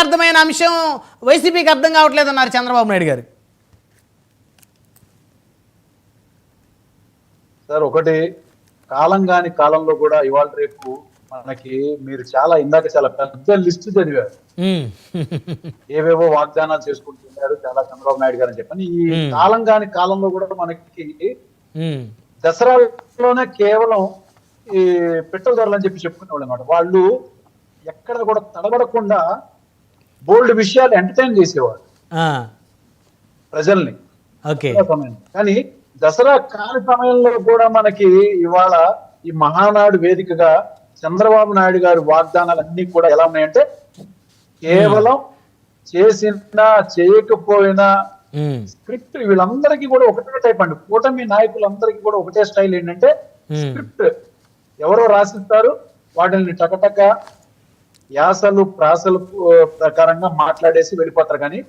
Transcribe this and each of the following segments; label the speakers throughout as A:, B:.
A: అర్థమైన అంశం వైసీపీకి అర్థం కావట్లేదన్నారు చంద్రబాబు నాయుడు గారు.
B: సార్ ఒకటి కాలం కాని కాలంలో కూడా ఇవాళ రేపు మనకి మీరు ఇందాక చాలా పెద్ద లిస్ట్ చదివారు. ఏవేవో వాగ్దానాలు చేసుకుంటున్నారు చాలా చంద్రబాబు నాయుడు గారు అని చెప్పని. ఈ కాలం కాని కాలంలో కూడా మనకి దసరాలోనే కేవలం ఈ పెట్రోల్ ధరలు అని చెప్పుకునేవాళ్ళు అనమాట. వాళ్ళు ఎక్కడ కూడా తడబడకుండా బోల్డ్ విషయాలు ఎంటర్టైన్ చేసేవాడు ప్రజల్ని. కానీ దసరా కాని సమయంలో కూడా మనకి ఇవాళ ఈ మహానాడు వేదికగా చంద్రబాబు నాయుడు గారి వాగ్దానాలు అన్ని కూడా ఎలా ఉన్నాయంటే కేవలం చేసినా చేయకపోయినా స్క్రిప్ట్ వీళ్ళందరికీ కూడా ఒకటే టైప్ అండి. కూటమి నాయకులందరికీ కూడా ఒకటే స్టైల్ ఏంటంటే స్క్రిప్ట్ ఎవరో రాసిస్తారు, వాటిని టకటక యాసలు ప్రాసలు ప్రకారంగా మాట్లాడేసి వెళ్ళిపోతారు. కానీ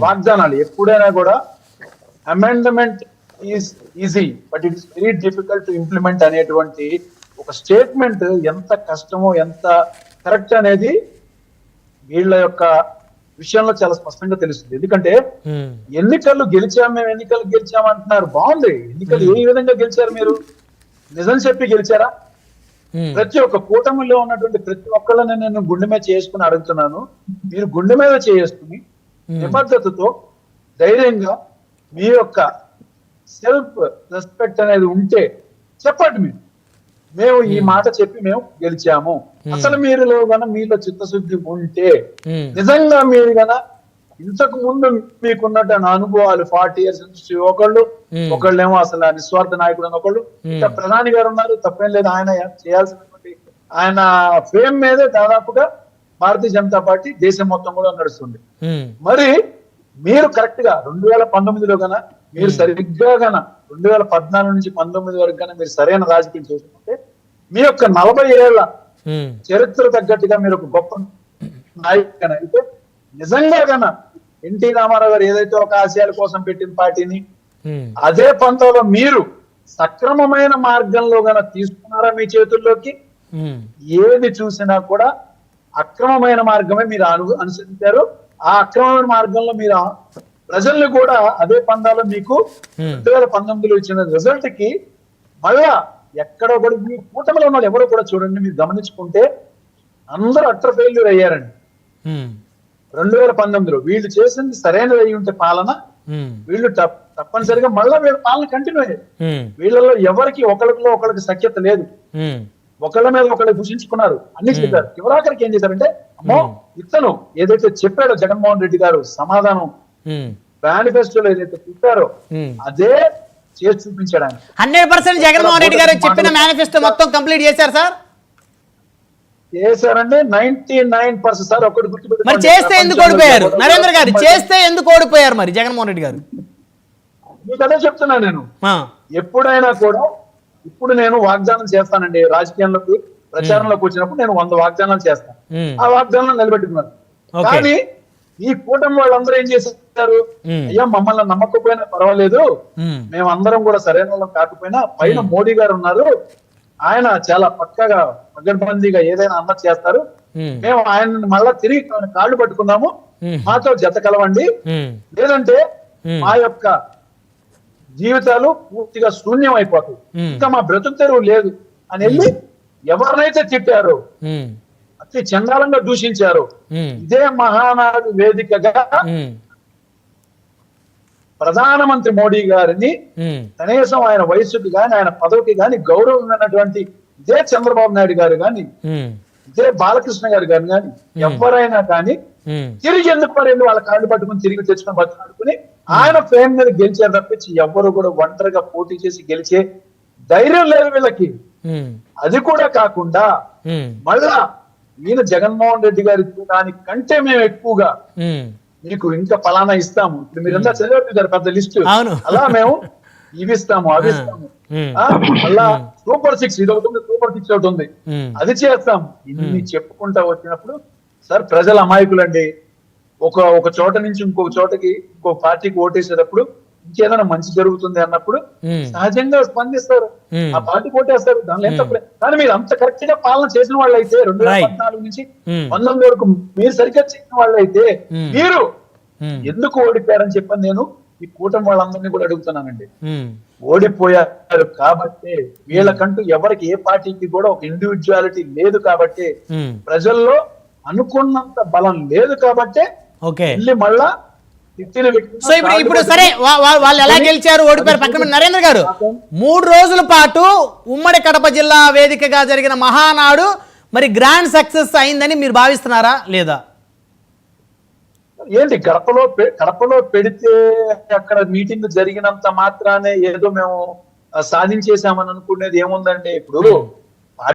B: వాగ్దానాలు ఎప్పుడైనా కూడా amendment is easy but it is very difficult to implement అనేటువంటి ఒక స్టేట్మెంట్ ఎంత కష్టమో ఎంత కరెక్ట్ అనేది వీళ్ళ యొక్క విషయంలో చాలా స్పష్టంగా తెలుస్తుంది. ఎందుకంటే ఎన్నికలు గెలిచాము అంటున్నారు. బాగుంది, ఎన్నికలు ఏ విధంగా గెలిచారు? మీరు నిజం చెప్పి గెలిచారా? ప్రతి ఒక్క కూటమిలో ఉన్నటువంటి ప్రతి ఒక్కళ్ళని నేను గుండె మీద చేసుకుని అడుగుతున్నాను. మీరు గుండె మీద చేసుకుని నిబద్ధతతో ధైర్యంగా మీ యొక్క సెల్ఫ్ రెస్పెక్ట్ అనేది ఉంటే చెప్పండి. మేము ఈ మాట చెప్పి మేము గెలిచాము. అసలు మీరులో గన మీలో చిత్తశుద్ధి ఉంటే నిజంగా మీరు గన ఇంతకు ముందు మీకున్నట్టు అనుభవాలు 40 years నుంచి ఒకళ్ళేమో అసలు నిస్వార్థ నాయకుడు అని ఒకళ్ళు, ఇంకా ప్రధాని గారు ఉన్నారు, తప్పేం లేదు. ఆయన చేయాల్సినటువంటి ఆయన ఫేమ్ మీదే దాదాపుగా భారతీయ జనతా పార్టీ దేశం మొత్తం కూడా నడుస్తుంది. మరి మీరు కరెక్ట్ గా 2019లో గన మీరు సరిగ్గా గన 2014 నుంచి 19 వరకు గన మీరు సరైన రాజకీయం చేసుకుంటే మీ యొక్క 40 ఏళ్ల చరిత్ర తగ్గట్టుగా మీరు ఒక గొప్ప నాయకుడు అయితే నిజంగా గన ఎన్టీ రామారావు గారు ఏదైతే ఒక ఆశయాల కోసం పెట్టిన పార్టీని అదే పంతంలో మీరు సక్రమమైన మార్గంలో గన తీసుకున్నారా మీ చేతుల్లోకి? ఏది చూసినా కూడా అక్రమమైన మార్గమే మీరు అనుసరించారు. ఆ అక్రమమైన మార్గంలో మీరు ప్రజల్ని కూడా అదే పందాలో మీకు 2019లో ఇచ్చిన రిజల్ట్ కి మళ్ళా ఎక్కడో కూడా మీ కూటమిలో ఉన్న ఎవరో కూడా చూడండి, మీరు గమనించుకుంటే అందరూ అట్టర్ ఫెయిల్యూర్ అయ్యారండి. 2019లో వీళ్ళు చేసింది సరైనది అయి ఉంటే పాలన, వీళ్ళు తప్పనిసరిగా మళ్ళా వీళ్ళ పాలన కంటిన్యూ అయ్యారు. వీళ్ళలో ఎవరికి ఒకరికి సఖ్యత లేదు, ఒకళ్ళ మీద ఒకళ్ళు భూషించుకున్నారు, అన్ని చెప్పారు. చివరాఖరికి ఏం చేశారంటే అమ్మో ఇతను ఏదైతే చెప్పాడో జగన్మోహన్ రెడ్డి గారు సమాధానం మేనిఫెస్టోలో ఏదైతే చెప్పారో అదే చేసి చూపించాడు.
A: 100% జగన్మోహన్ రెడ్డి గారు చెప్పిన మేనిఫెస్టో మొత్తం కంప్లీట్ చేశారు సార్.
B: చేశారండి 99%. సార్ ఒకటి గుర్తుపెట్టుకోండి.
A: మరి చేస్తే ఎందుకు ఓడిపోయారు నరేంద్ర గారు? చేస్తే ఎందుకు ఓడిపోయారు మరి జగన్మోహన్ రెడ్డి గారు?
B: మీకు అదే చెప్తున్నా నేను. ఎప్పుడైనా కూడా ఇప్పుడు నేను వాగ్దానం చేస్తానండి, రాజకీయంలోకి ప్రచారంలోకి వచ్చినప్పుడు నేను 100 వాగ్దానాలు చేస్తాను. ఆ వాగ్దానాలు నిలబెట్టుకున్నాను. కానీ ఈ కూటమి వాళ్ళందరూ ఏం చేశారు? అయ్యా మమ్మల్ని నమ్మకపోయినా పర్వాలేదు, మేమందరం కూడా సరైన వాళ్ళం కాకపోయినా పైన మోడీ గారు ఉన్నారు, ఆయన చాలా పక్కగా పగడ్బందీగా ఏదైనా అన్నది చేస్తారు, మేము ఆయన మళ్ళా తిరిగి కాళ్ళు పట్టుకున్నాము, మాతో జత కలవండి, లేదంటే మా యొక్క జీవితాలు పూర్తిగా శూన్యం అయిపోతాయి, ఇంకా మా బ్రతుకు తెరువు లేదు అని వెళ్ళి ఎవరినైతే తిట్టారో అతి చండాలంగా దూషించారు. ఇదే మహానాడు వేదికగా ప్రధానమంత్రి మోడీ గారిని కనీసం ఆయన వయసుకి గాని ఆయన పదవికి గాని గౌరవమైనటువంటి ఇదే చంద్రబాబు నాయుడు గారు గాని ఇదే బాలకృష్ణ గారు గారు గాని ఎవరైనా కానీ తిరిగి ఎందుకు మరి వాళ్ళ కాళ్ళు పట్టుకుని తిరిగి తెచ్చుకొని బతుకుని ఆయన ఫేమ్ మీద గెలిచారు తప్పించి ఎవరు కూడా ఒంటరిగా పోటీ చేసి గెలిచే ధైర్యం లేదు వీళ్ళకి. అది కూడా కాకుండా మళ్ళా ఈయన జగన్మోహన్ రెడ్డి గారి దానికంటే మేము ఎక్కువగా మీకు ఇంకా ఫలానా ఇస్తాము, ఇప్పుడు మీరంతా చదివారు పెద్ద లిస్టు, అలా మేము ఇవి ఇస్తాము అవి ఇస్తాము, మళ్ళా సూపర్ 6 ఇది ఒకటి ఉంది, సూపర్ 6 ఒకటి ఉంది, అది చేస్తాము, ఇన్ని చెప్పుకుంటా వచ్చినప్పుడు సార్ ప్రజల అమాయకులండి. ఒక చోట నుంచి ఇంకొక చోటకి ఇంకొక పార్టీకి ఓటేసేటప్పుడు ఇంకేదైనా మంచి జరుగుతుంది అన్నప్పుడు
A: ఉమ్,
B: సహజంగా స్పందిస్తారు,
A: ఉమ్,
B: ఆ పార్టీ కోటేస్తారు, దానిలో ఏం తప్పలేదు. కానీ మీరు అంత కరెక్ట్ గా పాలన చేసిన వాళ్ళు అయితే 2014 నుంచి
A: ఉమ్,
B: 19 వరకు మీరు సరిగ్గా చేసిన వాళ్ళు అయితే
A: ఉమ్,
B: మీరు
A: ఉమ్,
B: ఎందుకు ఓడిపోయారని చెప్పని నేను ఈ కూటమి వాళ్ళందరినీ కూడా అడుగుతున్నానండి.
A: ఉమ్,
B: ఓడిపోయారు కాబట్టి, వీళ్ళకంటూ ఎవరికి ఏ పార్టీకి కూడా ఒక ఇండివిజువాలిటీ లేదు కాబట్టి,
A: ఉమ్.
B: ప్రజల్లో అనుకున్నంత బలం లేదు కాబట్టే
A: ఓకే.
B: వెళ్ళి మళ్ళా తిట్టిన వ్యక్తిని
A: సో ఇప్పుడు సరే వాళ్ళు ఎలా గెలిచారు ఓడిపోయారు పక్కన పెట్టి, నరేంద్ర గారు
B: పాపం.
A: 3 రోజుల పాటు ఉమ్మడి కడప జిల్లా వేదికగా జరిగిన మహానాడు మరి గ్రాండ్ సక్సెస్ అయిందని మీరు భావిస్తున్నారా లేదా?
B: ఏంటి కడపలో పెడితే అక్కడ మీటింగ్ జరిగినంత మాత్రానే ఏదో మేము సాధించేసామని అనుకునేది ఏముందండి. ఇప్పుడు